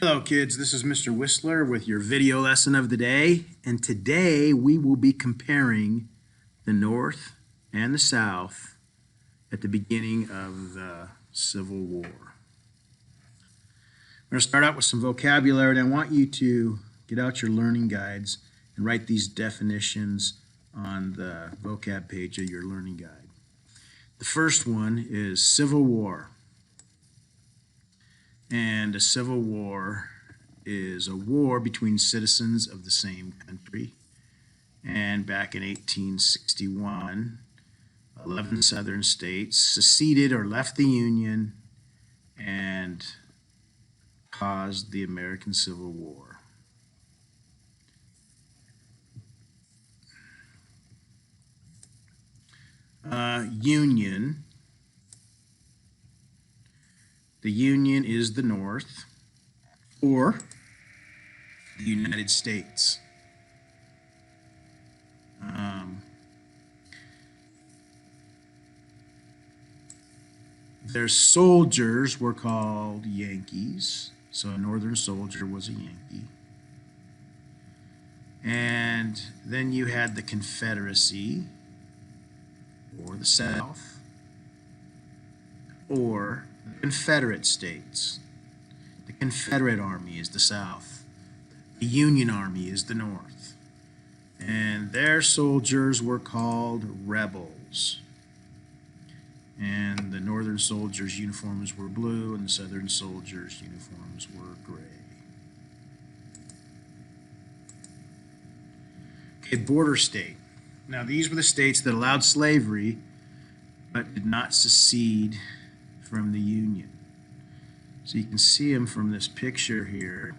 Hello kids, this is Mr. Whistler with your video lesson of the day, and today we will be comparing the North and the South at the beginning of the Civil War. I'm going to start out with some vocabulary, and I want you to get out your learning guides and write these definitions on the vocab page of your learning guide. The first one is Civil War. And a civil war is a war between citizens of the same country. And back in 1861, 11 southern states seceded or left the Union and caused the American Civil War. Union. The Union is the North, or the United States. Their soldiers were called Yankees, so a Northern soldier was a Yankee. And then you had the Confederacy, or the South, or the Confederate States. The Confederate Army is the South. The Union Army is the North. And their soldiers were called rebels. And the Northern soldiers' uniforms were blue, and the Southern soldiers' uniforms were gray. Okay, border state. Now, these were the states that allowed slavery but did not secede from the Union. So you can see them from this picture here.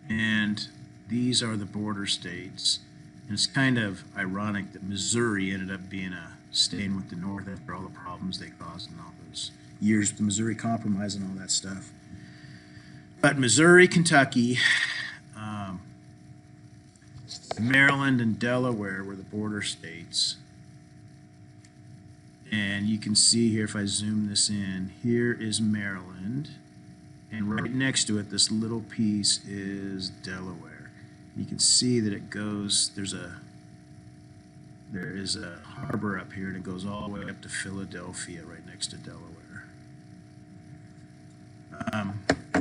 And these are the border states. And it's kind of ironic that Missouri ended up being staying with the North after all the problems they caused in all those years with the Missouri Compromise and all that stuff. But Missouri, Kentucky, Maryland, and Delaware were the border states. And you can see here, if I zoom this in, here is Maryland, and right next to it, this little piece is Delaware. And you can see that it goes, there is a harbor up here, and it goes all the way up to Philadelphia, right next to Delaware.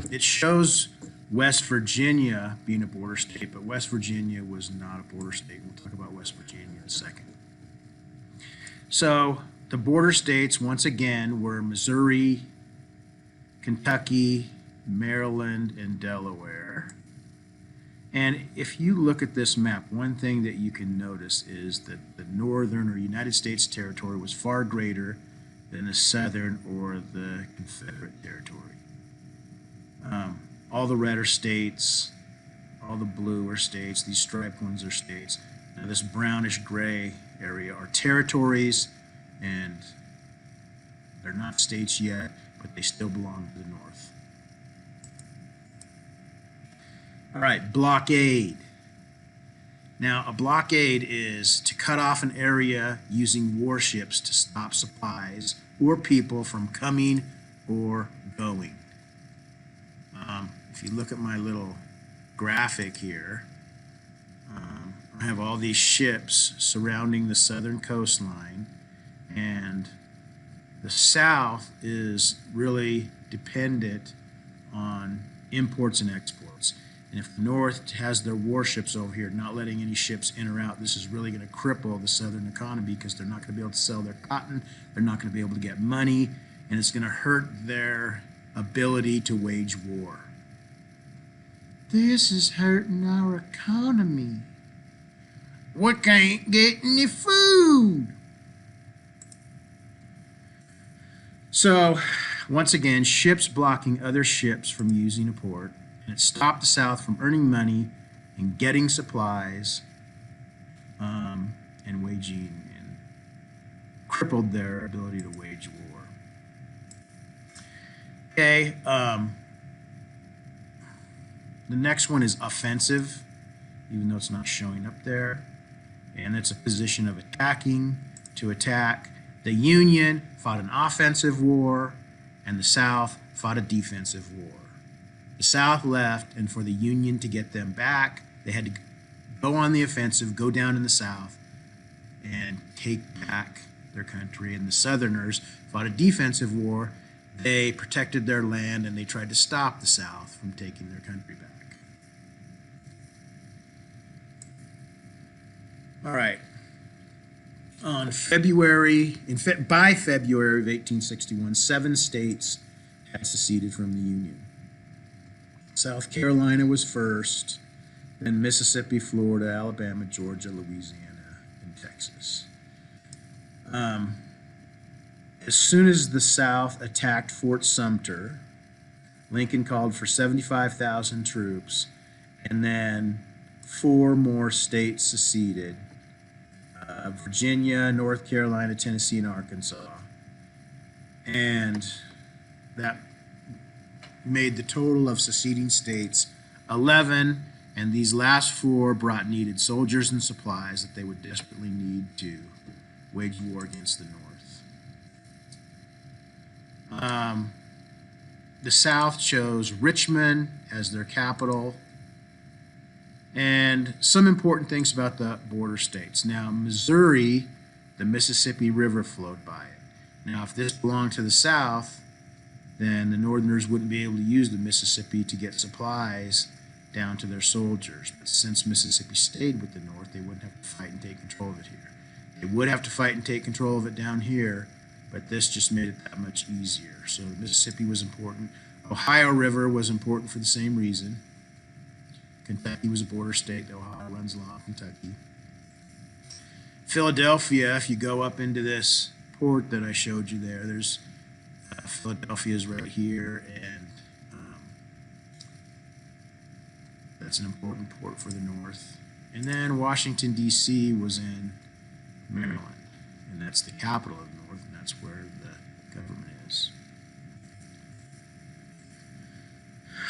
It shows West Virginia being a border state, but West Virginia was not a border state. We'll talk about West Virginia in a second. So the border states, once again, were Missouri, Kentucky, Maryland, and Delaware. And if you look at this map, one thing that you can notice is that the Northern or United States territory was far greater than the Southern or the Confederate territory. All the red are states, all the blue are states, these striped ones are states. Now this brownish gray area are territories, and they're not states yet, but they still belong to the North. All right, blockade. Now, a blockade is to cut off an area using warships to stop supplies or people from coming or going. If you look at my little graphic here, I have all these ships surrounding the southern coastline, and the South is really dependent on imports and exports. And if the North has their warships over here not letting any ships in or out, this is really going to cripple the southern economy because they're not going to be able to sell their cotton, they're not going to be able to get money, and it's going to hurt their ability to wage war. This is hurting our economy. We can't get any food. So, once again, ships blocking other ships from using a port, and it stopped the South from earning money and getting supplies and waging, and crippled their ability to wage war. Okay, the next one is offensive, even though it's not showing up there. And it's a position of attacking, to attack. The Union fought an offensive war, and the South fought a defensive war. The South left, and for the Union to get them back, they had to go on the offensive, go down in the South, and take back their country. And the Southerners fought a defensive war. They protected their land, and they tried to stop the South from taking their country back. All right. By February of 1861, 7 states had seceded from the Union. South Carolina was first, then Mississippi, Florida, Alabama, Georgia, Louisiana, and Texas. As soon as the South attacked Fort Sumter, Lincoln called for 75,000 troops, and then 4 more states seceded: Virginia, North Carolina, Tennessee, and Arkansas. And that made the total of seceding states 11, and these last 4 brought needed soldiers and supplies that they would desperately need to wage war against the North. The South chose Richmond as their capital, and some important things about the border states. Now, Missouri, the Mississippi River flowed by it. Now, if this belonged to the South, then the Northerners wouldn't be able to use the Mississippi to get supplies down to their soldiers. But since Mississippi stayed with the North, they wouldn't have to fight and take control of it here. They would have to fight and take control of it down here, but this just made it that much easier. So the Mississippi was important. Ohio River was important for the same reason. Kentucky was a border state. Ohio runs along Kentucky. Philadelphia, if you go up into this port that I showed you there, there's Philadelphia is right here, and that's an important port for the North. And then Washington, D.C. was in Maryland, and that's the capital of the North, and that's where the government is.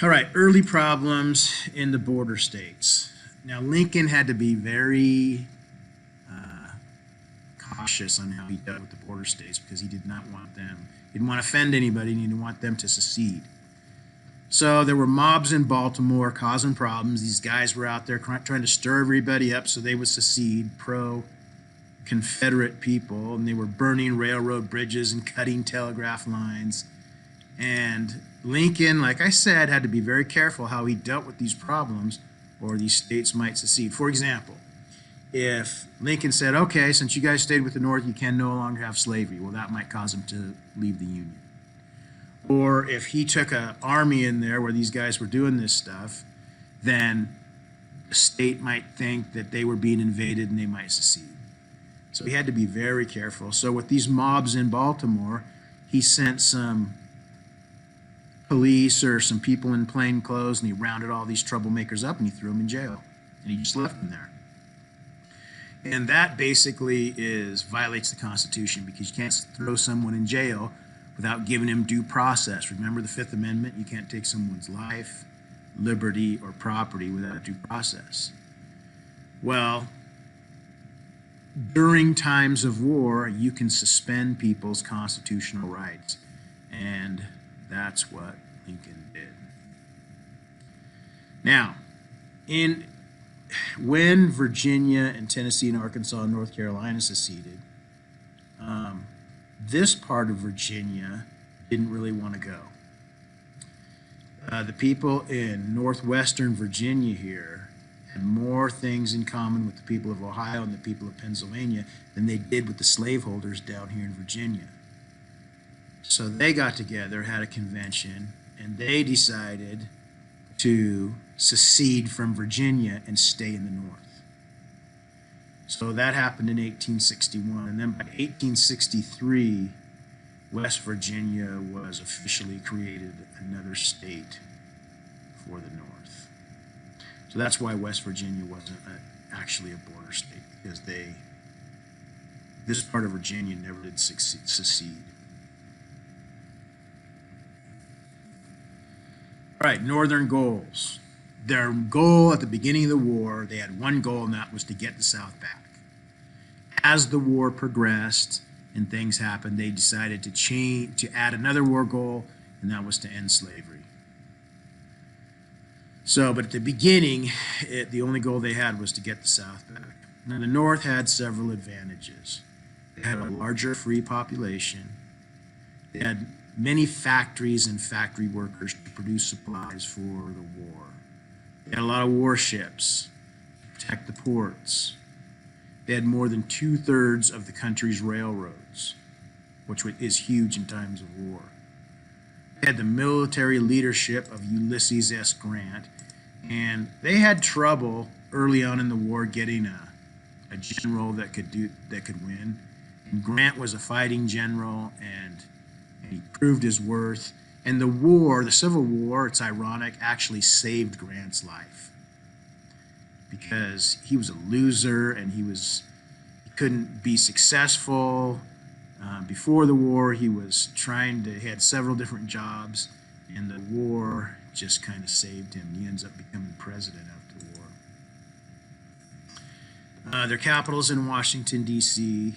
All right, early problems in the border states. Now, Lincoln had to be very cautious on how he dealt with the border states because he did not want them, he didn't want to offend anybody, and he didn't want them to secede. So there were mobs in Baltimore causing problems. These guys were out there trying to stir everybody up so they would secede, pro-Confederate people, and they were burning railroad bridges and cutting telegraph lines. And Lincoln, like I said, had to be very careful how he dealt with these problems, or these states might secede. For example, if Lincoln said, okay, since you guys stayed with the North, you can no longer have slavery, well, that might cause him to leave the Union. Or if he took an army in there where these guys were doing this stuff, then the state might think that they were being invaded and they might secede. So he had to be very careful. So with these mobs in Baltimore, he sent some police or some people in plain clothes, and he rounded all these troublemakers up and he threw them in jail. And he just left them there. And that basically violates the Constitution, because you can't throw someone in jail without giving him due process. Remember the Fifth Amendment? You can't take someone's life, liberty, or property without due process. Well, during times of war, you can suspend people's constitutional rights. And that's what Lincoln did. Now, when Virginia and Tennessee and Arkansas and North Carolina seceded, this part of Virginia didn't really want to go. The people in northwestern Virginia here had more things in common with the people of Ohio and the people of Pennsylvania than they did with the slaveholders down here in Virginia. So they got together, had a convention, and they decided to secede from Virginia and stay in the North. So that happened in 1861, and then by 1863, West Virginia was officially created another state for the North. So that's why West Virginia wasn't actually a border state, because this part of Virginia never did secede. All right, Northern goals. Their goal at the beginning of the war, they had one goal, and that was to get the South back. As the war progressed and things happened, they decided to add another war goal, and that was to end slavery. But at the beginning, the only goal they had was to get the South back. Now, the North had several advantages. They had a larger free population. They had many factories and factory workers to produce supplies for the war. They had a lot of warships to protect the ports. They had more than 2/3 of the country's railroads, which is huge in times of war. They had the military leadership of Ulysses S. Grant, and they had trouble early on in the war getting a general that could win. And Grant was a fighting general, and he proved his worth. And the Civil War, it's ironic, actually saved Grant's life, because he was a loser and he couldn't be successful. Before the war, he had several different jobs, and the war just kind of saved him. He ends up becoming president after the war. Their capital's in Washington, D.C.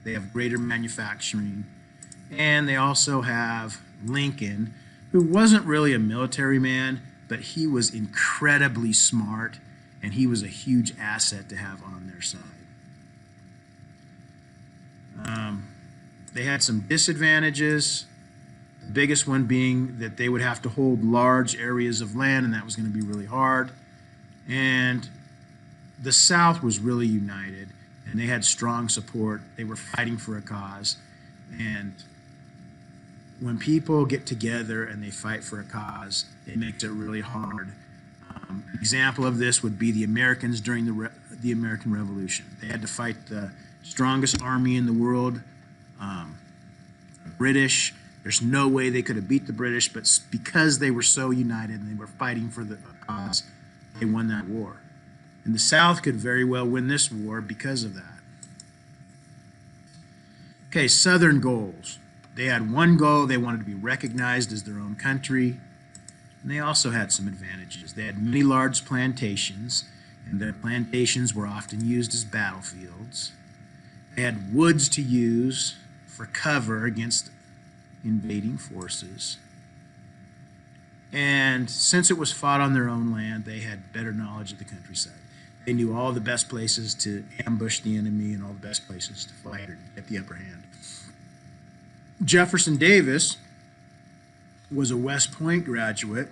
They have greater manufacturing, and they also have Lincoln, who wasn't really a military man, but he was incredibly smart, and he was a huge asset to have on their side. They had some disadvantages, the biggest one being that they would have to hold large areas of land, and that was going to be really hard. And the South was really united, and they had strong support. They were fighting for a cause. And when people get together and they fight for a cause, it makes it really hard. An example of this would be the Americans during the American Revolution. They had to fight the strongest army in the world, the British. There's no way they could have beat the British, but because they were so united and they were fighting for the cause, they won that war. And the South could very well win this war because of that. Okay, Southern goals. They had one goal. They wanted to be recognized as their own country. And they also had some advantages. They had many large plantations, and their plantations were often used as battlefields. They had woods to use for cover against invading forces. And since it was fought on their own land, they had better knowledge of the countryside. They knew all the best places to ambush the enemy and all the best places to fight or get the upper hand. Jefferson Davis was a West Point graduate.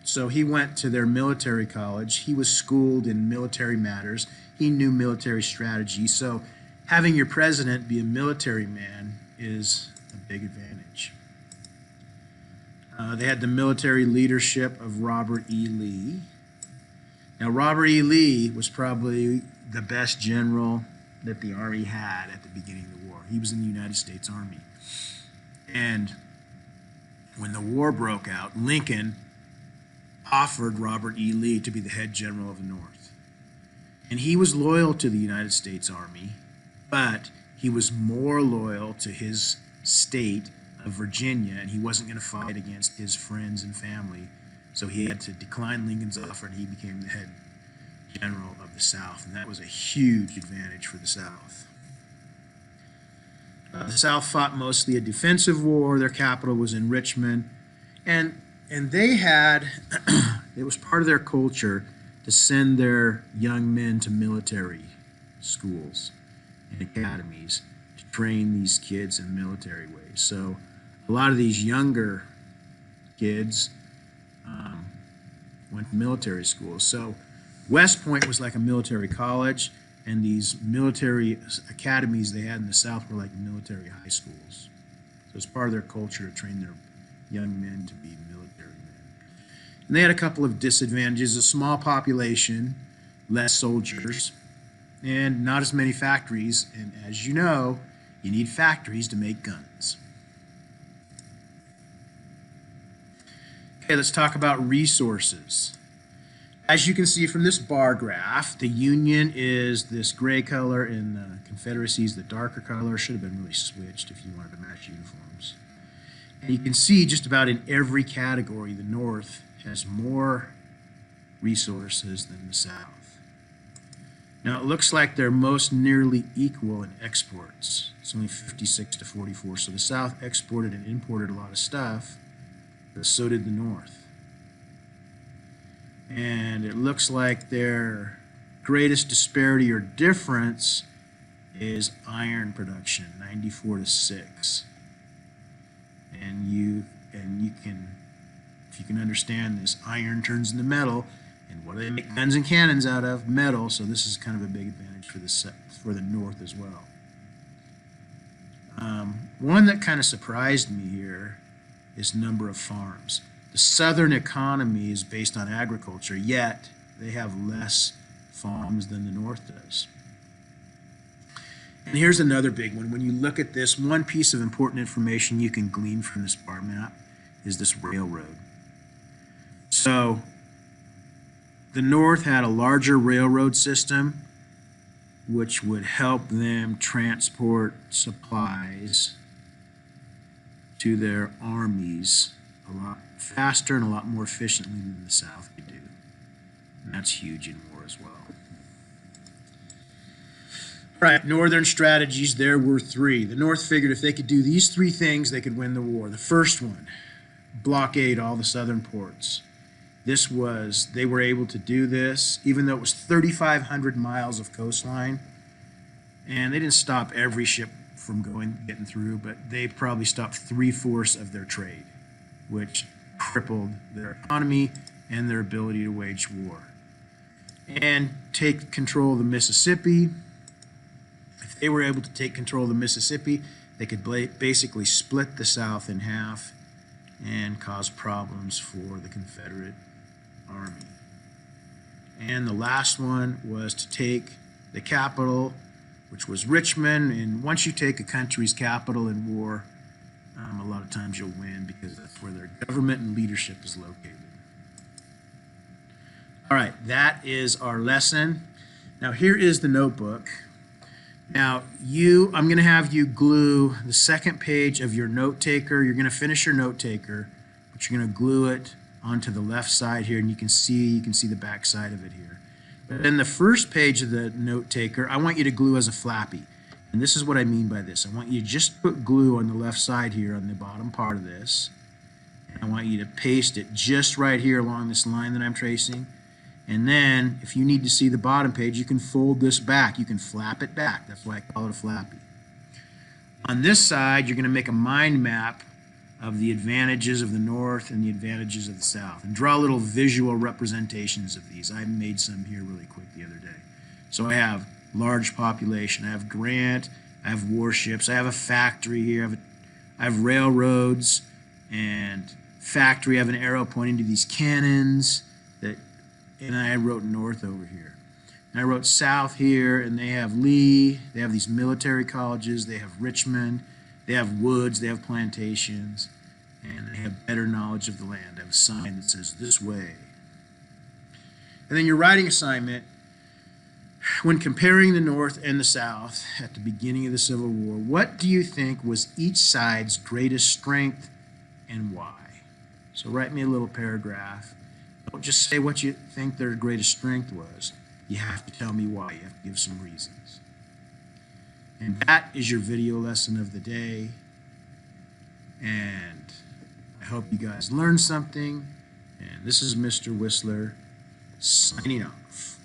So he went to their military college. He was schooled in military matters. He knew military strategy. So having your president be a military man is a big advantage. They had the military leadership of Robert E. Lee. Now, Robert E. Lee was probably the best general that the Army had at the beginning of the war. He was in the United States Army. And when the war broke out, Lincoln offered Robert E. Lee to be the head general of the North. And he was loyal to the United States Army, but he was more loyal to his state of Virginia, and he wasn't going to fight against his friends and family. So he had to decline Lincoln's offer, and he became the head general of the South, and that was a huge advantage for the South. The South fought mostly a defensive war. Their capital was in Richmond, and they had, it was part of their culture to send their young men to military schools and academies to train these kids in military ways. So a lot of these younger kids went to military schools. So West Point was like a military college, and these military academies they had in the South were like military high schools. So it's part of their culture to train their young men to be military men. And they had a couple of disadvantages: a small population, less soldiers, and not as many factories. And as you know, you need factories to make guns. Okay, let's talk about resources. As you can see from this bar graph, the Union is this gray color and the Confederacy is the darker color. Should have been really switched if you wanted to match uniforms. And you can see just about in every category, the North has more resources than the South. Now it looks like they're most nearly equal in exports. It's only 56 to 44. So the South exported and imported a lot of stuff, but so did the North. And it looks like their greatest disparity or difference is iron production, 94-6. And you can, if you can understand this, iron turns into metal, and what do they make guns and cannons out of? Metal. So this is kind of a big advantage for the North as well. One that kind of surprised me here is number of farms. The Southern economy is based on agriculture, yet they have less farms than the North does. And here's another big one. When you look at this, one piece of important information you can glean from this bar map is this railroad. So the North had a larger railroad system, which would help them transport supplies to their armies a lot faster and a lot more efficiently than the South could do. And that's huge in war as well. All right, Northern strategies, there were three. The North figured if they could do these three things, they could win the war. The first one, blockade all the southern ports. They were able to do this, even though it was 3,500 miles of coastline. And they didn't stop every ship from getting through, but they probably stopped 3/4 of their trade, which crippled their economy and their ability to wage war. And take control of the Mississippi. If they were able to take control of the Mississippi, they could basically split the South in half and cause problems for the Confederate Army. And the last one was to take the capital, which was Richmond. And once you take a country's capital in war, a lot of times you'll win because that's where their government and leadership is located. All right, that is our lesson. Now here is the notebook. Now I'm going to have you glue the second page of your note taker. You're going to finish your note taker, but you're going to glue it onto the left side here, and you can see the back side of it here. But then the first page of the note taker, I want you to glue as a flappy. And this is what I mean by this. I want you to just put glue on the left side here on the bottom part of this. And I want you to paste it just right here along this line that I'm tracing. And then if you need to see the bottom page, you can fold this back. You can flap it back. That's why I call it a flappy. On this side, you're going to make a mind map of the advantages of the North and the advantages of the South, and draw little visual representations of these. I made some here really quick the other day. So I have large population, I have Grant, I have warships, I have a factory here, I have railroads and factory. I have an arrow pointing to these cannons, and I wrote North over here. And I wrote South here, and they have Lee, they have these military colleges, they have Richmond, they have woods, they have plantations, and they have better knowledge of the land. I have a sign that says this way. And then your writing assignment, when comparing the North and the South at the beginning of the Civil War, what do you think was each side's greatest strength and why? So write me a little paragraph. Don't just say what you think their greatest strength was. You have to tell me why. You have to give some reasons. And that is your video lesson of the day. And I hope you guys learned something. And this is Mr. Whistler signing off.